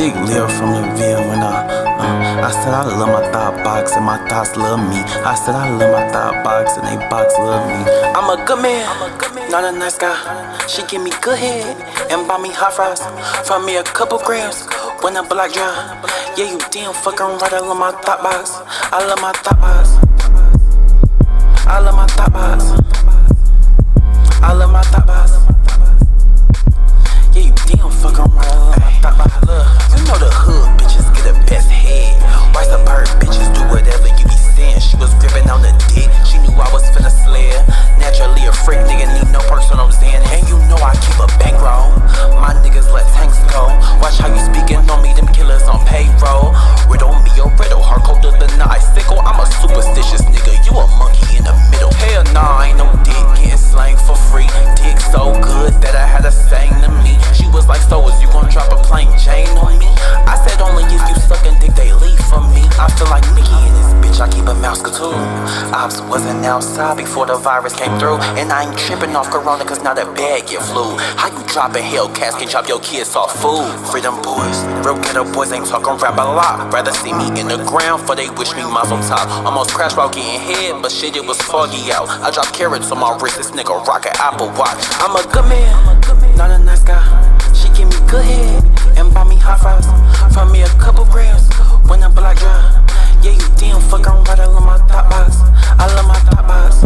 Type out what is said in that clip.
Big Lil from the VM when I said I love my thought box and my thoughts love me. I said I love my thought box and they box love me. I'm a good man, not a nice guy. She give me good head and buy me hot fries. Find me a couple grams when the block dry. Yeah, you damn fucking right, I love my thought box. I love my thought box. I love my thought box. I love my thought box. Yeah, you damn fucking right, I love my thought box. Look, you know the hood bitches get the best head. White suburb bitches do whatever you be saying. She was gripping on the dick, she knew I was finna slay her. Naturally a freak nigga, need no person I'm saying. And you know I keep a bankroll. My niggas let tanks go. Watch how you speaking on me, them killers on payroll. Riddle me a riddle, hard colder than the icicle. I'm a superstitious nigga, you a monkey in the middle. Hell nah, ain't no dick getting slang for free. Dick so good that I had her saying to me. She was like, so is you gon' drop a plain chain on me? I said only if you suckin' dick they leave from me. I feel like Mickey in this bitch, I keep a mouse too. Ops wasn't outside before the virus came through. And I ain't tripping off corona cause now the bag get flu. How you dropping Hellcats can chop your kids off food? Freedom boys, real ghetto boys ain't talking rap a lot. Rather see me in the ground for they wish me miles on top. Almost crashed while getting hit, but shit it was foggy out. I dropped carrots on my wrist, this nigga rockin' Apple Watch. I'm a good man, not a nice guy. She give me good head and buy me hot fries. Find me a couple grams when the block dry. Yeah, you damn fucking right, I love my thought box. I love my thought box.